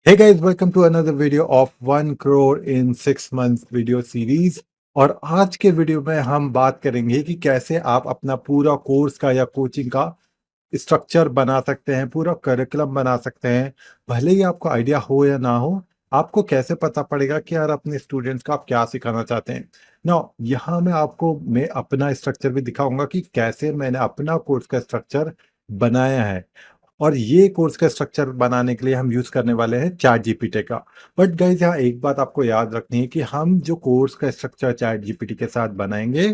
Hey guys, welcome to another video of 1 crore in 6 months video series. और आज के video में हम बात करेंगे कि कैसे आप अपना पूरा कोर्स का या कोचिंग का स्ट्रक्चर बना सकते हैं, पूरा करिकुलम बना सकते हैं। भले ही आपको आइडिया हो या ना हो, आपको कैसे पता पड़ेगा कि यार अपने स्टूडेंट्स को आप क्या सिखाना चाहते हैं। ना यहाँ मैं अपना स्ट्रक्चर भी दिखाऊंगा कि कैसे मैंने अपना कोर्स का स्ट्रक्चर बनाया है। और ये कोर्स का स्ट्रक्चर बनाने के लिए हम यूज करने वाले हैं चैट जीपीटी का। बट गाइज यहाँ एक बात आपको याद रखनी है कि हम जो कोर्स का स्ट्रक्चर चैट जीपीटी के साथ बनाएंगे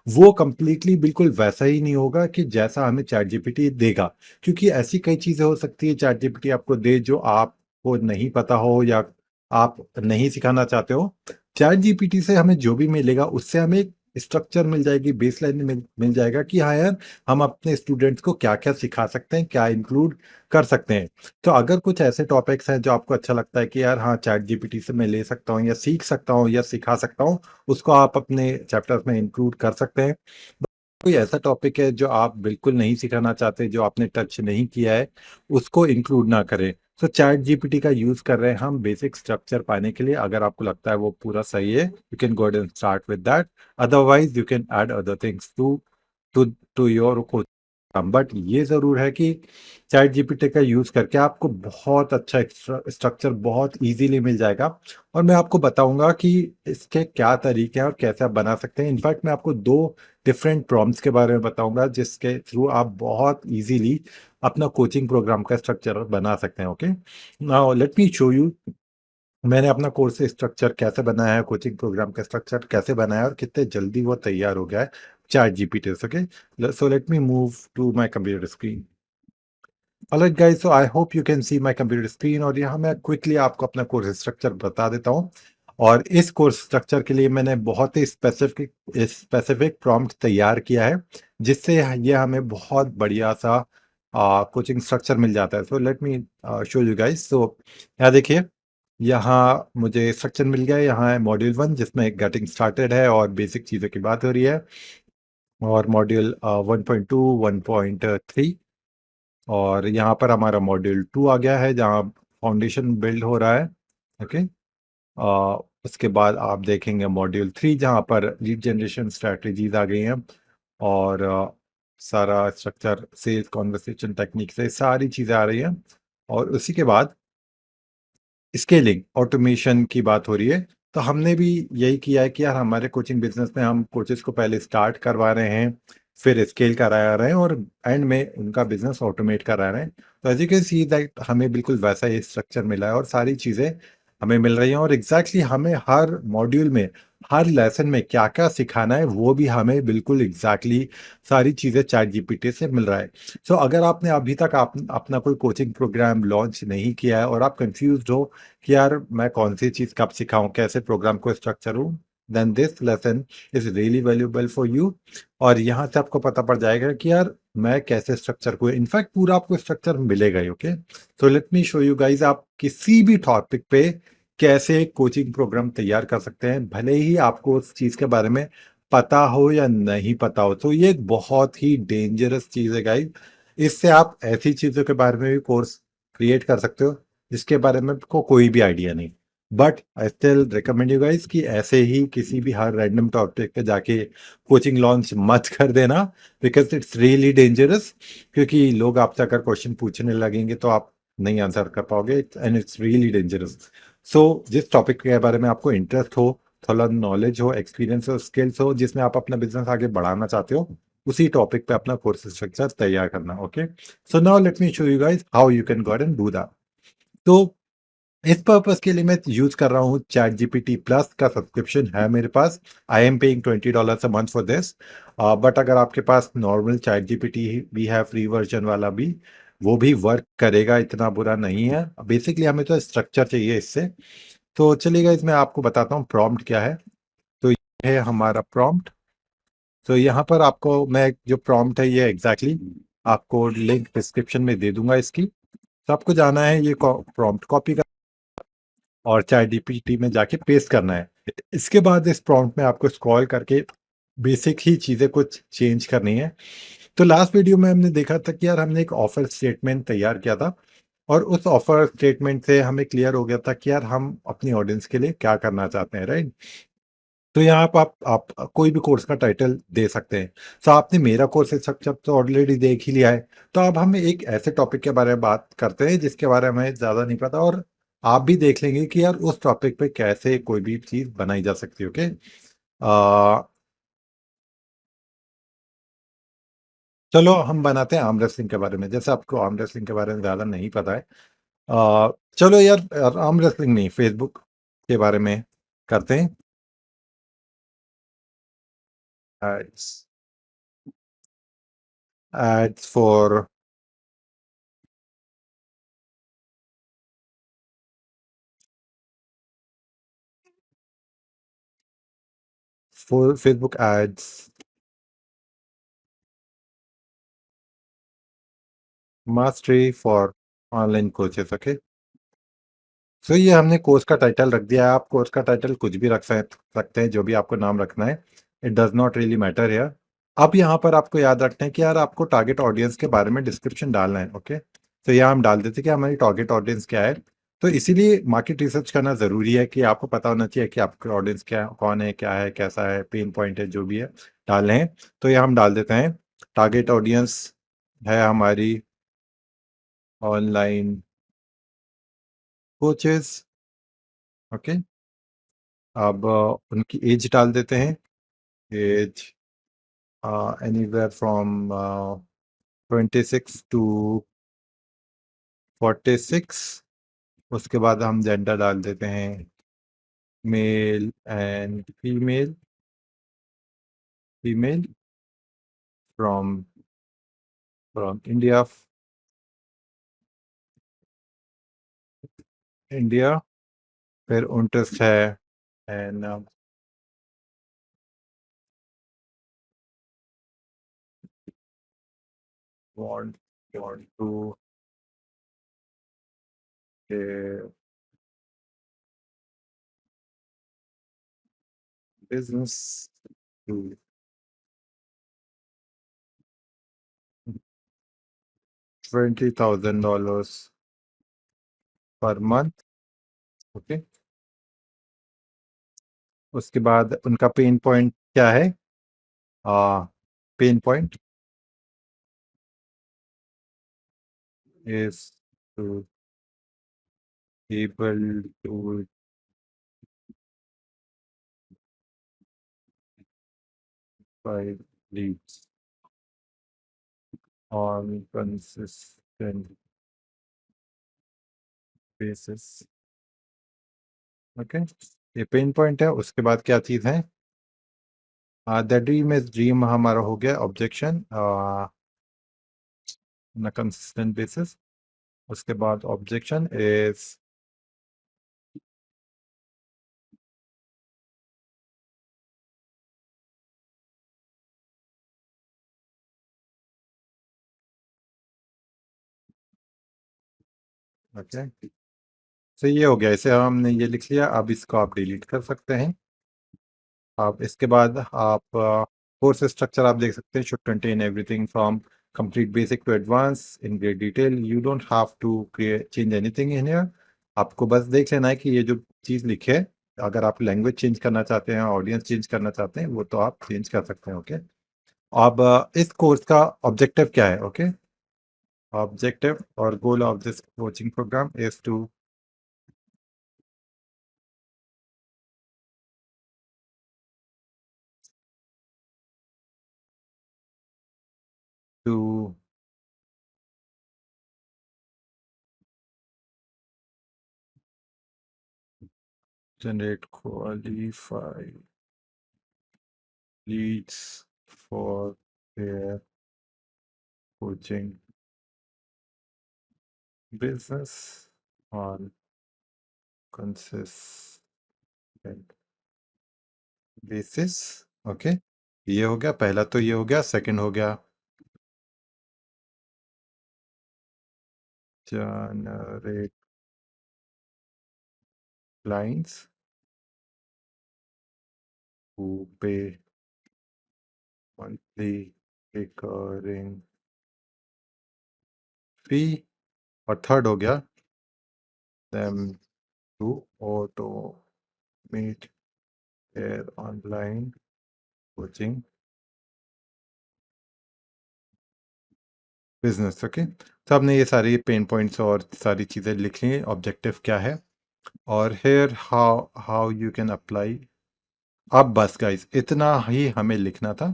वो कंप्लीटली बिल्कुल वैसा ही नहीं होगा कि जैसा हमें चैट जीपीटी देगा। क्योंकि ऐसी कई चीजें हो सकती है चैट जीपीटी आपको दे जो आपको नहीं पता हो या आप नहीं सिखाना चाहते हो। चैट जीपीटी से हमें जो भी मिलेगा उससे हमें एक स्ट्रक्चर मिल जाएगी, बेसलाइन मिल जाएगा कि हाँ यार हम अपने स्टूडेंट्स को क्या क्या सिखा सकते हैं, क्या इंक्लूड कर सकते हैं। तो अगर कुछ ऐसे टॉपिक्स हैं जो आपको अच्छा लगता है कि यार हाँ चैट जीपीटी से मैं ले सकता हूँ या सीख सकता हूँ या सिखा सकता हूँ, उसको आप अपने चैप्टर्स में इंक्लूड कर सकते हैं। कोई ऐसा टॉपिक है जो आप बिल्कुल नहीं सिखाना चाहते, जो आपने टच नहीं किया है, उसको इंक्लूड ना करें। तो चैट जीपीटी का यूज कर रहे हैं हम बेसिक स्ट्रक्चर पाने के लिए। अगर आपको लगता है वो पूरा सही है, you can go and start with that. Otherwise you can add other things to to your coaching. But ये जरूर है कि चैट जीपीटी का यूज करके आपको बहुत अच्छा स्ट्रक्चर बहुत इजीली मिल जाएगा। और मैं आपको बताऊंगा कि इसके क्या तरीके हैं और कैसे आप बना सकते हैं। इनफैक्ट मैं आपको दो डिफरेंट प्रॉम्प्ट्स के बारे में बताऊंगा जिसके थ्रू आप बहुत इजीली अपना कोचिंग प्रोग्राम का स्ट्रक्चर बना सकते हैं। Okay, now let me show you मैंने अपना कोर्स स्ट्रक्चर कैसे बनाया है, कोचिंग प्रोग्राम का स्ट्रक्चर कैसे बनाया है और कितने जल्दी वो तैयार हो गया है चैट जीपीटी से। Okay, so let me move to my computer screen. Alright guys, so I hope you can see my computer screen. और यहाँ मैं क्विकली आपको अपना कोर्स स्ट्रक्चर बता देता हूँ। और इस कोर्स स्ट्रक्चर के लिए मैंने बहुत ही स्पेसिफिक प्रॉम्प्ट तैयार किया है जिससे ये हमें बहुत बढ़िया सा कोचिंग स्ट्रक्चर मिल जाता है। So let me show you guys. So यहाँ देखिए, यहाँ मुझे स्ट्रक्चर मिल गया है। यहाँ है मॉड्यूल 1 जिसमें गेटिंग स्टार्टेड है और बेसिक चीज़ों की बात हो रही है। और मॉड्यूल 1.2, 1.3, और यहाँ पर हमारा मॉड्यूल 2 आ गया है जहाँ फाउंडेशन बिल्ड हो रहा है। ओके, उसके बाद आप देखेंगे मॉड्यूल 3 जहाँ पर लीड जनरेशन स्ट्रैटेजीज आ गई हैं। और सारा स्ट्रक्चर सेल्स कॉन्वर्सेशन टेक्निक से सारी चीज़ें आ रही हैं। और उसी के बाद स्केलिंग ऑटोमेशन की बात हो रही है। तो हमने भी यही किया है कि यार हमारे कोचिंग बिजनेस में हम कोचेस को पहले स्टार्ट करवा रहे हैं, फिर स्केल करा रहे हैं और एंड में उनका बिजनेस ऑटोमेट करा रहे हैं। तो as you can see that हमें बिल्कुल वैसा ही स्ट्रक्चर मिला है और सारी चीज़ें हमें मिल रही हैं। और एग्जैक्टली हमें हर मॉड्यूल में, हर लेसन में क्या क्या सिखाना है वो भी हमें बिल्कुल एग्जैक्टली सारी चीज़ें चैट जीपीटी से मिल रहा है। सो अगर आपने अभी तक अपना कोई कोचिंग प्रोग्राम लॉन्च नहीं किया है और आप कंफ्यूज हो कि यार मैं कौन सी चीज कब सिखाऊं, कैसे प्रोग्राम को स्ट्रक्चर हूं, then this lesson is really valuable for you. और यहाँ से आपको पता पड़ जाएगा कि यार मैं कैसे स्ट्रक्चर को, इनफैक्ट पूरा आपको स्ट्रक्चर मिलेगा ही। ओके, तो late me show you guys आप किसी भी टॉपिक पे कैसे कोचिंग प्रोग्राम तैयार कर सकते हैं, भले ही आपको उस चीज के बारे में पता हो या नहीं पता हो। तो ये एक बहुत ही डेंजरस चीज है गाइज। इससे आप ऐसी चीजों के बारे में भी कोर्स क्रिएट कर सकते हो जिसके बारे में आपको कोई भी आइडिया नहीं। But I still recommend you guys कि ऐसे ही किसी भी हर रैंडम टॉपिक पे जाके कोचिंग लॉन्च मत कर देना, बिकॉज इट्स रियली डेंजरस। क्योंकि लोग आपसे अगर क्वेश्चन पूछने लगेंगे तो आप नहीं आंसर कर पाओगे एंड इट्स रियली डेंजरस। सो जिस टॉपिक के बारे में आपको इंटरेस्ट हो, थोड़ा नॉलेज हो, एक्सपीरियंस हो, स्किल्स हो, जिसमें आप अपना बिजनेस आगे बढ़ाना चाहते हो, उसी टॉपिक पे अपना कोर्स स्ट्रक्चर तैयार करना। Okay, so now let me show you guys how you can go and do that. तो इस पर्पस के लिए मैं यूज कर रहा हूँ चैट जीपीटी प्लस का सब्सक्रिप्शन है मेरे पास। I am paying $20 a month for this. But अगर आपके पास नॉर्मल चैट जीपीटी भी है, फ्री वर्जन वाला भी, वो भी वर्क करेगा, इतना बुरा नहीं है। बेसिकली हमें तो स्ट्रक्चर चाहिए इससे। तो चलिएगा इसमें आपको बताता हूँ प्रॉम्प्ट क्या है। तो ये है हमारा प्रॉम्प्ट। तो यहाँ पर आपको मैं जो प्रॉम्प्ट है ये एग्जैक्टली आपको लिंक डिस्क्रिप्शन में दे दूंगा इसकी। तो आपको जाना है, ये प्रॉम्प्ट कॉपी और चैट जीपीटी में जाके पेस्ट करना है। इसके बाद इस प्रॉम्प्ट में आपको स्क्रॉल करके बेसिक ही चीज़ें कुछ चेंज करनी है। तो लास्ट वीडियो में हमने देखा था कि यार हमने एक ऑफर स्टेटमेंट तैयार किया था और उस ऑफर स्टेटमेंट से हमें क्लियर हो गया था कि यार हम अपनी ऑडियंस के लिए क्या करना चाहते हैं, राइट? तो यहाँ पे आप कोई भी कोर्स का टाइटल दे सकते हैं। सो आपने मेरा कोर्स स्ट्रक्चर तो ऑलरेडी देख ही लिया है, तो अब हम एक ऐसे टॉपिक के बारे में बात करते हैं जिसके बारे में हमें ज़्यादा नहीं पता, और आप भी देख लेंगे कि यार उस टॉपिक पे कैसे कोई भी चीज़ बनाई जा सकती है, ओके? चलो हम बनाते हैं आर्म रेसलिंग के बारे में, जैसे आपको आर्म रेसलिंग के बारे में ज़्यादा नहीं पता है। चलो यार आर्म रेसलिंग नहीं, फेसबुक के बारे में करते हैं। Ads ads for Facebook ads, mastery for online courses, okay? So ये हमने कोर्स का टाइटल रख दिया है। आप कोर्स का टाइटल कुछ भी रख सकते हैं, जो भी आपको नाम रखना है। It does not really matter यार। अब यहाँ पर आपको याद रखना है कि यार आपको टारगेट ऑडियंस के बारे में डिस्क्रिप्शन डालना है, ओके? तो यहाँ हम डाल देते हैं कि हमारी टारगेट ऑडियंस क्या है। तो इसीलिए मार्केट रिसर्च करना ज़रूरी है कि आपको पता होना चाहिए कि आपका ऑडियंस क्या, कौन है, क्या है, कैसा है, पेन पॉइंट है, जो भी है डालने हैं। तो यहाँ हम डाल देते हैं टारगेट ऑडियंस है हमारी ऑनलाइन कोचेस, ओके? अब उनकी एज डाल देते हैं। Age anywhere from 26 to 46। उसके बाद हम जेंडर डाल देते हैं male and female, female from from India, India. फिर इंटरेस्ट है and want want to business to $20,000 per month, okay? उसके बाद उनका पेन पॉइंट क्या है? Pain point is to able to buy leads on consistent basis, okay? ये pain point है। उसके बाद क्या चीज़ है? द ड्रीम इज ड्रीम हमारा हो गया objection on a consistent basis। उसके बाद ऑब्जेक्शन इज ओके। तो ये हो गया, इसे हमने ये लिख लिया। अब इसको आप डिलीट कर सकते हैं। आप इसके बाद आप कोर्स स्ट्रक्चर आप देख सकते हैं, should contain everything from complete basic to advance in great detail. You don't have to create change anything in here. आपको बस देख लेना है कि ये जो चीज़ लिखे है, अगर आप लैंग्वेज चेंज करना चाहते हैं, ऑडियंस चेंज करना चाहते हैं, वो तो आप चेंज कर सकते हैं, ओके? अब इस कोर्स का ऑब्जेक्टिव क्या है, ओके? ऑब्जेक्टिव और goal of this coaching programme is to generate qualified leads for their coaching business on consistent basis, okay? ये हो गया पहला, तो ये हो गया। सेकंड हो गया generate clients who pay monthly recurring fee और थर्ड हो गया them to automate their online coaching business. Okay, तो आपने ये सारी पेन पॉइंट्स और सारी चीज़ें लिख ली, ऑब्जेक्टिव क्या है, और here how how you can apply. अब बस गाइस इतना ही हमें लिखना था।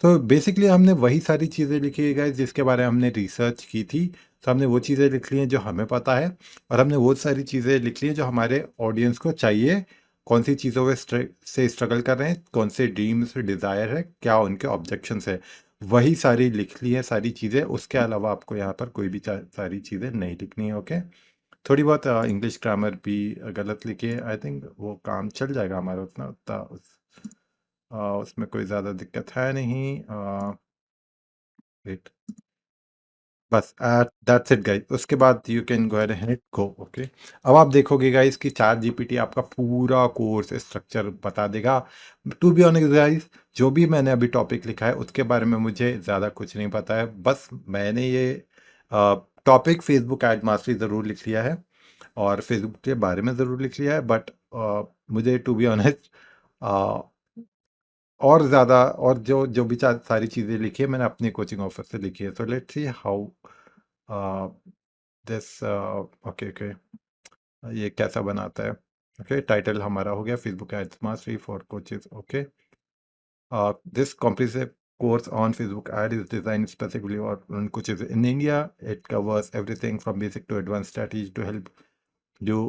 तो बेसिकली हमने वही सारी चीज़ें लिखी है गाइस जिसके बारे में हमने रिसर्च की थी। तो हमने वो चीज़ें लिख ली हैं जो हमें पता है, और हमने वो सारी चीज़ें लिख ली हैं जो हमारे ऑडियंस को चाहिए। कौन सी चीज़ों में से स्ट्रगल कर रहे हैं, कौन से ड्रीम्स डिज़ायर है, क्या उनके ऑब्जेक्शंस है, वही सारी लिख ली है सारी चीज़ें। उसके अलावा आपको यहाँ पर कोई भी सारी चीज़ें नहीं लिखनी है। ओके, थोड़ी बहुत इंग्लिश ग्रामर भी गलत लिखी है, आई थिंक वो काम चल जाएगा हमारा, उतना उतना उसमें कोई ज़्यादा दिक्कत है नहीं। वेट, बस दैट्स इट गाइस। उसके बाद you can go ahead go. Okay, अब आप देखोगे गाइस कि चैट जीपीटी आपका पूरा कोर्स स्ट्रक्चर बता देगा। टू बी ऑनेस्ट गाइस, जो भी मैंने अभी टॉपिक लिखा है उसके बारे में मुझे ज़्यादा कुछ नहीं पता है। बस मैंने ये टॉपिक फेसबुक एड मास्टरी ज़रूर लिख लिया है और फेसबुक के बारे में ज़रूर लिख लिया है, बट मुझे टू बी ऑनेस्ट और ज़्यादा, और जो जो भी सारी चीज़ें लिखी है मैंने अपनी कोचिंग ऑफर से लिखी है। So let's see how this. Okay okay, ये कैसा बनाता है। ओके, टाइटल हमारा हो गया Facebook ads mastery for coaches. Okay, this comprehensive course on Facebook ad is designed specifically on coaches in India. It covers everything from basic to advanced strategies to help you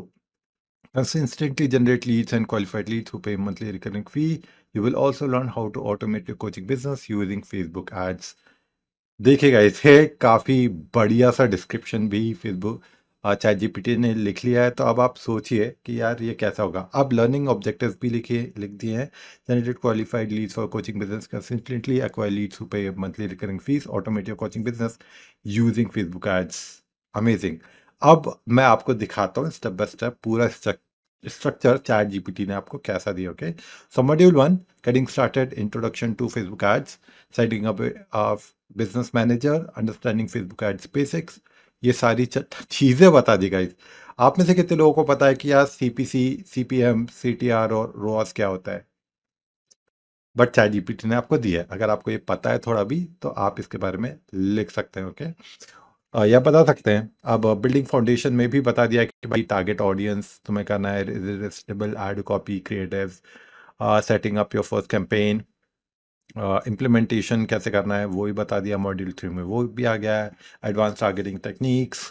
consistently generate leads and qualified leads who pay monthly recurring fee. You will also learn how to automate your coaching business using Facebook ads. देखिएगा इसे काफ़ी बढ़िया सा description भी Facebook chat GPT ने लिख लिया है। तो अब आप सोचिए कि यार ये कैसा होगा। अब लर्निंग ऑब्जेक्टिव्स भी लिख दिए हैं। Generate qualified leads for coaching business, consistently acquire leads who pay monthly recurring fees, automate your coaching business using Facebook ads. Amazing. अब मैं आपको दिखाता हूँ स्टेप बाय स्टेप पूरा स्ट्रक्चर चैट जीपीटी ने आपको कैसा दिया। Okay, so module 1, getting started, introduction to Facebook ads, setting up business manager, understanding Facebook ads basics. ये सारी चीज़ें बता दी गाइस। आप में से कितने लोगों को पता है कि यार सीपीसी, सीपीएम, सीटीआर और रोआस क्या होता है? बट चैट जीपीटी ने आपको दिया है। अगर आपको ये पता है थोड़ा भी तो आप इसके बारे में लिख सकते हैं। ओके, या बता सकते हैं। अब बिल्डिंग फाउंडेशन में भी बता दिया है कि भाई टारगेट ऑडियंस तुम्हें करना है, irresistible ad copy creatives, setting up your first campaign, implementation कैसे करना है वो भी बता दिया। मॉड्यूल 3 में वो भी आ गया है। Advance targeting techniques,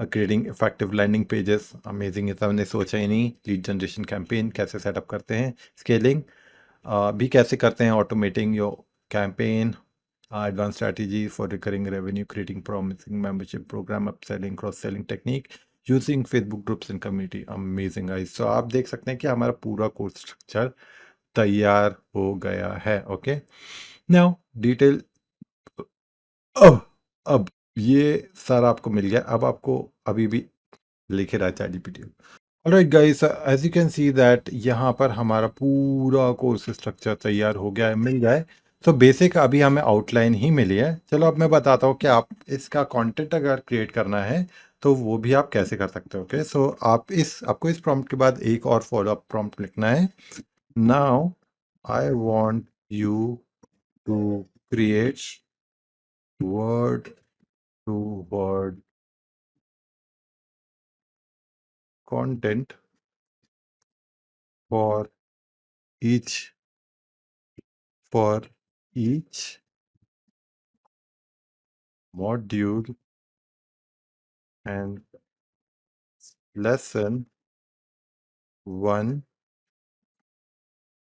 creating effective landing pages, amazing, ये तो हमने सोचा ही नहीं। लीड जनरेशन कैंपेन कैसे सेटअप करते हैं, स्केलिंग भी कैसे करते हैं, automating your campaign, advanced strategy for recurring revenue, creating promising membership program, upselling, cross-selling technique, using Facebook groups and community. Amazing guys. So आप देख सकते हैं कि हमारा पूरा कोर्स स्ट्रक्चर तैयार हो गया है। Okay, now detail. अब ये सारा आपको मिल गया। अब आपको अभी भी लिखे रहा है ChatGPT. Alright guys, as you can see that यहाँ पर हमारा पूरा कोर्स स्ट्रक्चर तैयार हो गया है, मिल गया है। तो बेसिक अभी हमें आउटलाइन ही मिली है। चलो अब मैं बताता हूँ कि आप इसका कंटेंट अगर क्रिएट करना है तो वो भी आप कैसे कर सकते हो। ओके, सो आपको इस प्रॉम्प्ट के बाद एक और फॉलोअप प्रॉम्प्ट लिखना है। Now I want you to create word to word content for each for each module and lesson one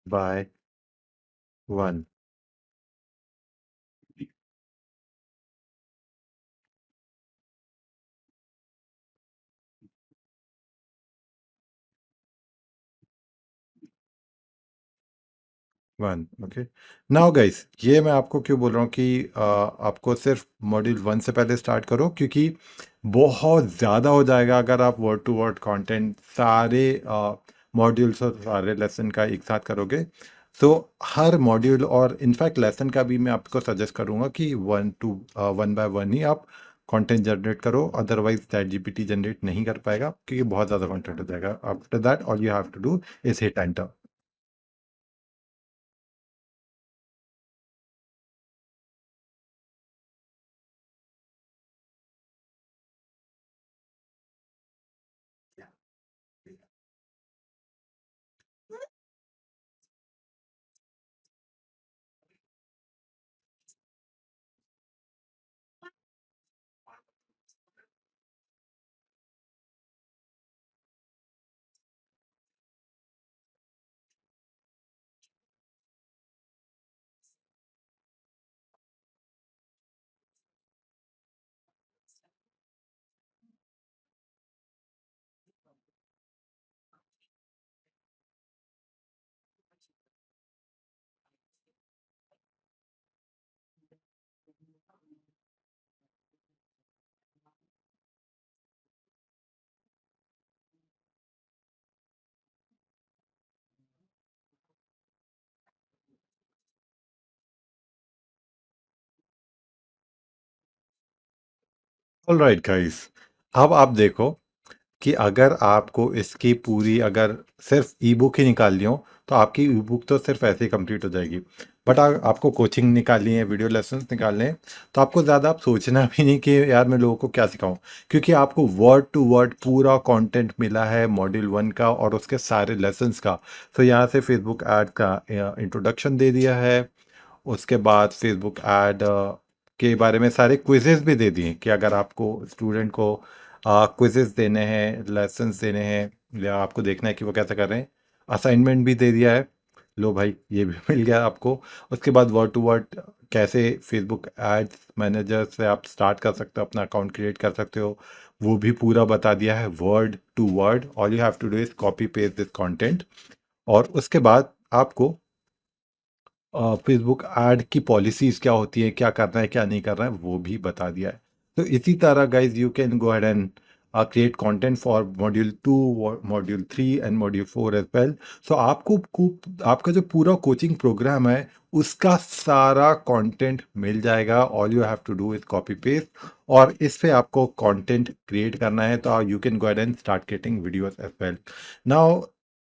by one. One. Okay, now guys, ये मैं आपको क्यों बोल रहा हूँ कि आपको सिर्फ मॉड्यूल 1 से पहले स्टार्ट करो, क्योंकि बहुत ज़्यादा हो जाएगा अगर आप वर्ड टू वर्ड कंटेंट सारे मॉड्यूल्स और सारे लेसन का एक साथ करोगे। तो हर मॉड्यूल और इनफैक्ट लेसन का भी मैं आपको सजेस्ट करूँगा कि 1 बाय 1 ही आप कंटेंट जनरेट करो, अदरवाइज चैट जीपीटी जनरेट नहीं कर पाएगा क्योंकि बहुत ज़्यादा कंटेंट हो जाएगा। After that all you have to do is hit enter. Alright guys, अब आप देखो कि अगर आपको इसकी पूरी अगर सिर्फ ई बुक ही निकालनी हो तो आपकी ई बुक तो सिर्फ ऐसे ही कंप्लीट हो जाएगी। बट आपको कोचिंग निकालनी है, वीडियो लेसन्स निकालने हैं, तो आपको ज़्यादा आप सोचना भी नहीं कि यार मैं लोगों को क्या सिखाऊं, क्योंकि आपको वर्ड टू वर्ड पूरा कंटेंट मिला है मॉड्यूल 1 का और उसके सारे लेसन्स का। तो यहाँ से फेसबुक ऐड का इंट्रोडक्शन दे दिया है, उसके बाद फेसबुक ऐड के बारे में सारे क्विजेस भी दे दिए कि अगर आपको स्टूडेंट को क्विजेस देने हैं, लेसन्स देने हैं, या आपको देखना है कि वो कैसे कर रहे हैं। असाइनमेंट भी दे दिया है, लो भाई ये भी मिल गया आपको। उसके बाद वर्ड टू वर्ड कैसे फेसबुक एड्स मैनेजर से आप स्टार्ट कर सकते हो, अपना अकाउंट क्रिएट कर सकते हो, वो भी पूरा बता दिया है word to word. All you have to do is copy paste this content. और उसके बाद आपको फेसबुक ऐड की पॉलिसीज क्या होती है, क्या करना है क्या नहीं करना है, वो भी बता दिया है। तो इसी तरह guys you can go ahead and create content for module 2, module 3 and module 4 as well. So आपका जो पूरा कोचिंग प्रोग्राम है उसका सारा कंटेंट मिल जाएगा। All you have to do is copy paste, और इस पे आपको कंटेंट क्रिएट करना है तो you can go ahead and start creating videos as well. Now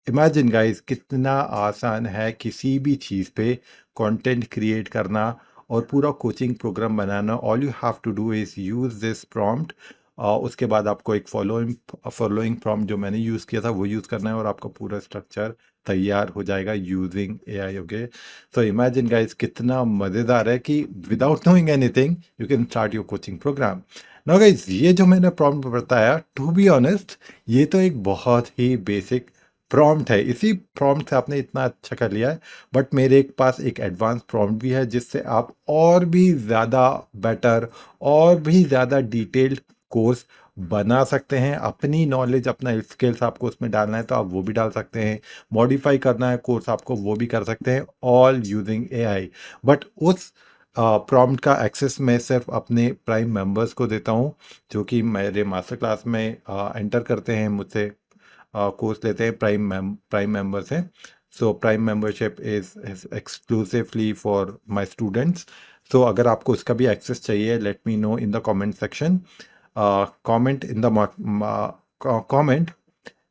imagine guys कितना आसान है किसी भी चीज़ पे कंटेंट क्रिएट करना और पूरा कोचिंग प्रोग्राम बनाना। All you have to do is use this prompt. उसके बाद आपको एक फॉलोइंग प्रॉम्प्ट जो मैंने यूज़ किया था वो यूज़ करना है और आपका पूरा स्ट्रक्चर तैयार हो जाएगा यूजिंग एआई। ओके, तो इमेजिन गाइस कितना मज़ेदार है कि without knowing anything you can start your coaching program. Now guys, ये जो मैंने प्रॉम्प्ट बताया, टू बी ऑनेस्ट ये तो एक बहुत ही बेसिक प्रॉम्प्ट है, इसी प्रॉम्प्ट से आपने इतना अच्छा कर लिया है। बट मेरे पास एक एडवांस प्रॉम्प्ट भी है जिससे आप और भी ज़्यादा बेटर और भी ज़्यादा डिटेल्ड कोर्स बना सकते हैं। अपनी नॉलेज, अपना स्किल्स आपको उसमें डालना है तो आप वो भी डाल सकते हैं, मॉडिफाई करना है कोर्स आपको वो भी कर सकते हैं, ऑल यूजिंग एआई। बट उस प्रॉम्प्ट का एक्सेस मैं सिर्फ अपने प्राइम मेंबर्स को देता हूँ जो कि मेरे मास्टर क्लास में एंटर करते हैं, मुझसे कोर्स लेते हैं, प्राइम मेंबर्स हैं। So prime membership is exclusively for my students. So अगर आपको उसका भी एक्सेस चाहिए, let me know in the comment section, comment in the comment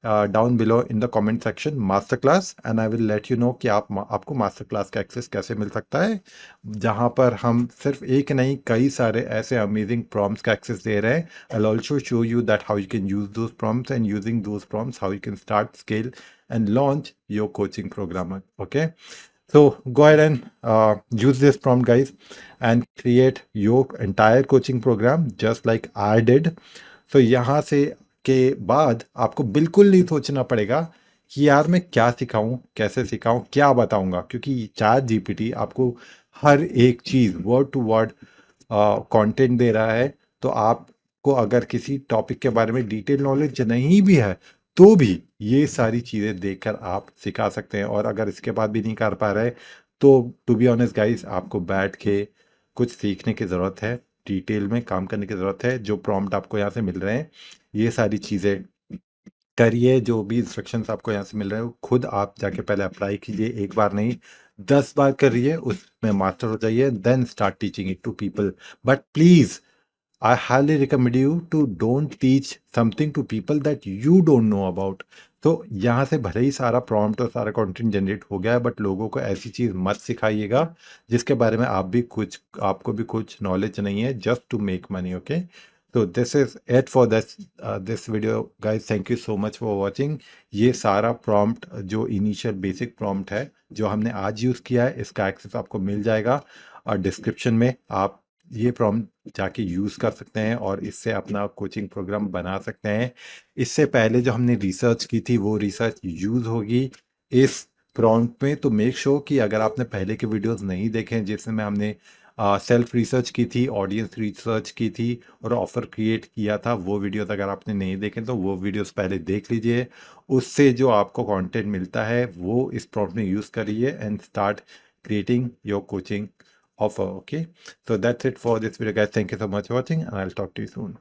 down below in the comment section master class, and I will let you know कि आपको master class का access कैसे मिल सकता है, जहाँ पर हम सिर्फ एक नहीं कई सारे ऐसे अमेजिंग प्रॉम्प्ट्स का एक्सेस दे रहे हैं। I'll also show you that how you can use those prompts, and using those prompts how you can start, scale and launch your coaching program. Okay, so go ahead and use this prompt guys and create your entire coaching program just like I did. So यहाँ से के बाद आपको बिल्कुल नहीं सोचना पड़ेगा कि यार मैं क्या सिखाऊं, कैसे सिखाऊं, क्या बताऊंगा, क्योंकि चैट जीपीटी आपको हर एक चीज़ वर्ड टू वर्ड कंटेंट दे रहा है। तो आपको अगर किसी टॉपिक के बारे में डिटेल नॉलेज नहीं भी है तो भी ये सारी चीज़ें देखकर आप सिखा सकते हैं। और अगर इसके बाद भी नहीं कर पा रहे तो टू बी ऑनेस्ट गाइस, आपको बैठ के कुछ सीखने की ज़रूरत है, डिटेल में काम करने की ज़रूरत है। जो प्रॉम्प्ट आपको यहाँ से मिल रहे हैं ये सारी चीज़ें करिए, जो भी इंस्ट्रक्शंस आपको यहाँ से मिल रहे हैं वो खुद आप जाके पहले अप्लाई कीजिए, एक बार नहीं 10 बार करिए, उसमें मास्टर हो जाइए, then start teaching it to people. But please I highly recommend you to don't teach something to people that you don't know about. तो यहाँ से भले ही सारा प्रॉम्प्ट और सारा कंटेंट जनरेट हो गया है, बट लोगों को ऐसी चीज़ मत सिखाइएगा जिसके बारे में आपको भी कुछ नॉलेज नहीं है, just to make money. Okay, तो this is it for this video guys. Thank you so much for watching. ये सारा प्रॉम्प्ट जो इनिशियल बेसिक प्रॉम्प्ट है जो हमने आज यूज़ किया है, इसका एक्सेस आपको मिल जाएगा और डिस्क्रिप्शन में. आप ये प्रॉम्प्ट जाके यूज़ कर सकते हैं और इससे अपना कोचिंग प्रोग्राम बना सकते हैं. इससे पहले जो हमने रिसर्च की थी वो रिसर्च यूज़ होगी इस प्रॉम्प्ट में. तो मेक श्योर कि अगर आपने पहले के वीडियोस नहीं देखे हैं जिसमें हमने सेल्फ रिसर्च की थी, ऑडियंस रिसर्च की थी और ऑफ़र क्रिएट किया था, वो वीडियोस अगर आपने नहीं देखे तो वो वीडियोस पहले देख लीजिए. उससे जो आपको कंटेंट मिलता है वो इस प्रॉम्प्ट में यूज़ करिए and start creating your coaching offer. Okay, so that's it for this video guys. Thank you so much for watching and I'll talk to you soon.